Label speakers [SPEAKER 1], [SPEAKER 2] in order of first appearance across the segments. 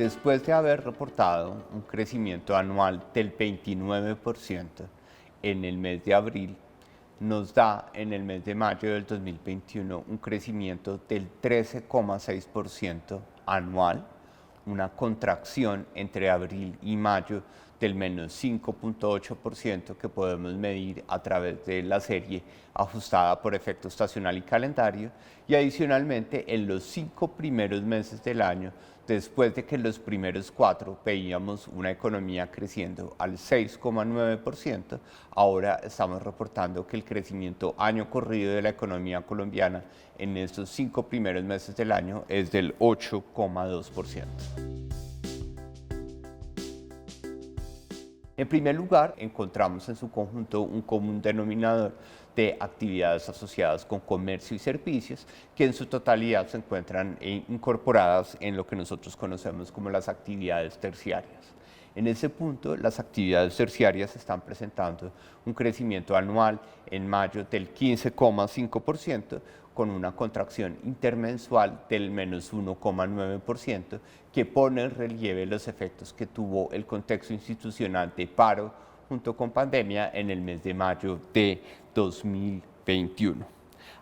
[SPEAKER 1] Después de haber reportado un crecimiento anual del 29% en el mes de abril, nos da en el mes de mayo del 2021 un crecimiento del 13,6% anual, una contracción entre abril y mayo del menos 5,8% que podemos medir a través de la serie ajustada por efecto estacional y calendario, y adicionalmente en los 5 primeros meses del año, después de que en los primeros 4 veíamos una economía creciendo al 6,9%, ahora estamos reportando que el crecimiento año corrido de la economía colombiana en estos 5 primeros meses del año es del 8,2%. En primer lugar, encontramos en su conjunto un común denominador de actividades asociadas con comercio y servicios, que en su totalidad se encuentran incorporadas en lo que nosotros conocemos como las actividades terciarias. En ese punto, las actividades terciarias están presentando un crecimiento anual en mayo del 15,5%, con una contracción intermensual del menos 1,9%, que pone en relieve los efectos que tuvo el contexto institucional de paro junto con pandemia en el mes de mayo de 2021.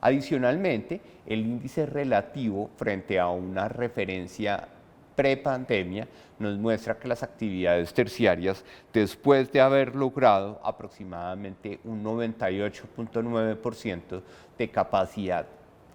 [SPEAKER 1] Adicionalmente, el índice relativo frente a una referencia prepandemia nos muestra que las actividades terciarias, después de haber logrado aproximadamente un 98,9% de capacidad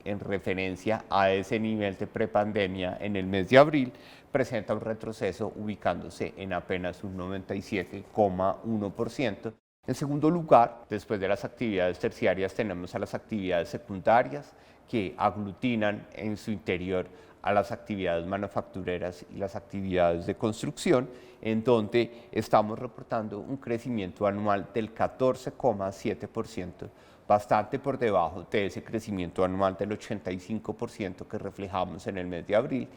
[SPEAKER 1] en referencia a ese nivel de prepandemia en el mes de abril, presenta un retroceso ubicándose en apenas un 97,1%. En segundo lugar, después de las actividades terciarias, tenemos a las actividades secundarias, que aglutinan en su interior a las actividades manufactureras y las actividades de construcción, en donde estamos reportando un crecimiento anual del 14,7%, bastante por debajo de ese crecimiento anual del 85% que reflejamos en el mes de abril,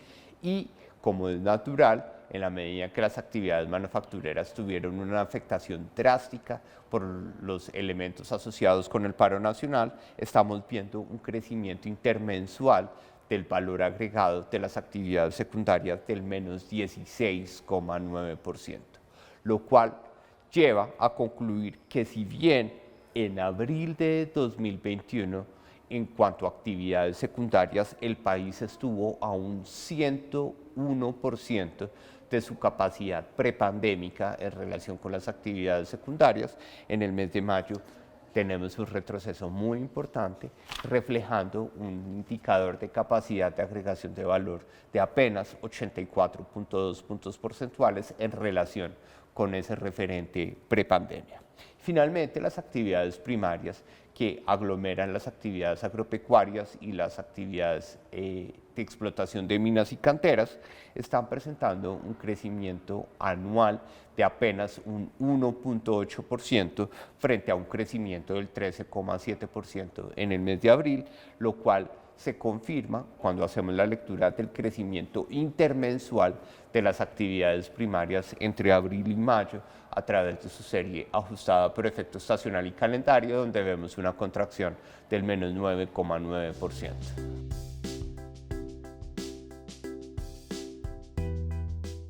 [SPEAKER 1] y como es natural, en la medida que las actividades manufactureras tuvieron una afectación drástica por los elementos asociados con el paro nacional, estamos viendo un crecimiento intermensual del valor agregado de las actividades secundarias del menos 16,9%, lo cual lleva a concluir que si bien en abril de 2021, en cuanto a actividades secundarias, el país estuvo a un 101% de su capacidad prepandémica en relación con las actividades secundarias, en el mes de mayo tenemos un retroceso muy importante, reflejando un indicador de capacidad de agregación de valor de apenas 84,2 puntos porcentuales en relación con ese referente prepandemia. Finalmente, las actividades primarias, que aglomeran las actividades agropecuarias y las actividades de explotación de minas y canteras, están presentando un crecimiento anual de apenas un 1,8% frente a un crecimiento del 13,7% en el mes de abril, lo cual se confirma cuando hacemos la lectura del crecimiento intermensual de las actividades primarias entre abril y mayo a través de su serie ajustada por efecto estacional y calendario, donde vemos una contracción del menos 9,9%.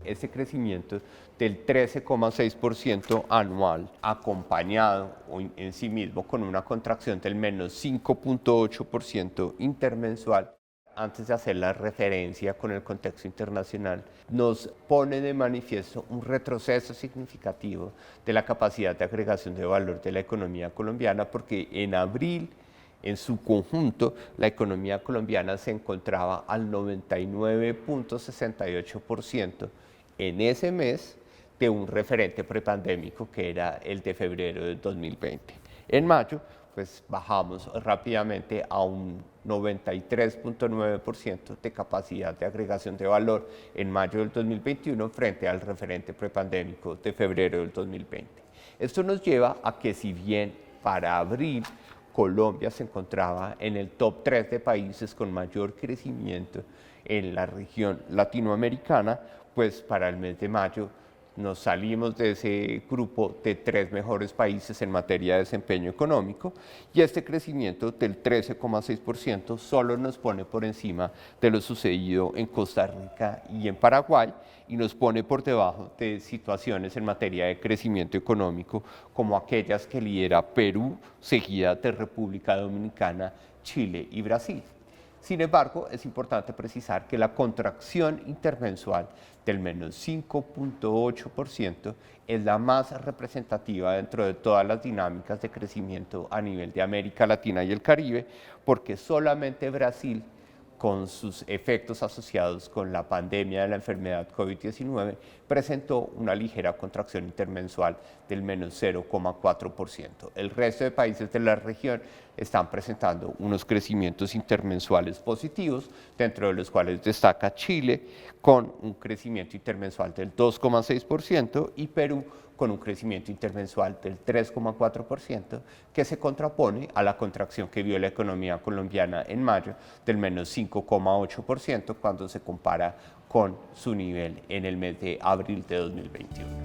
[SPEAKER 1] Ese crecimiento del 13,6% anual, acompañado en sí mismo con una contracción del menos 5,8% intermensual, antes de hacer la referencia con el contexto internacional, nos pone de manifiesto un retroceso significativo de la capacidad de agregación de valor de la economía colombiana, porque en abril, en su conjunto, la economía colombiana se encontraba al 99,68% en ese mes de un referente prepandémico que era el de febrero de 2020. En mayo, pues bajamos rápidamente a un 93,9% de capacidad de agregación de valor en mayo del 2021 frente al referente prepandémico de febrero del 2020. Esto nos lleva a que, si bien para abril Colombia se encontraba en el top 3 de países con mayor crecimiento en la región latinoamericana, pues para el mes de mayo nos salimos de ese grupo de 3 mejores países en materia de desempeño económico y este crecimiento del 13,6% solo nos pone por encima de lo sucedido en Costa Rica y en Paraguay y nos pone por debajo de situaciones en materia de crecimiento económico como aquellas que lidera Perú, seguida de República Dominicana, Chile y Brasil. Sin embargo, es importante precisar que la contracción intermensual del menos 5,8% es la más representativa dentro de todas las dinámicas de crecimiento a nivel de América Latina y el Caribe, porque solamente Brasil, con sus efectos asociados con la pandemia de la enfermedad COVID-19, presentó una ligera contracción intermensual del menos 0,4%. El resto de países de la región están presentando unos crecimientos intermensuales positivos, dentro de los cuales destaca Chile con un crecimiento intermensual del 2,6% y Perú con un crecimiento intermensual del 3,4%, que se contrapone a la contracción que vio la economía colombiana en mayo del menos 5,8% cuando se compara con su nivel en el mes de abril de 2021.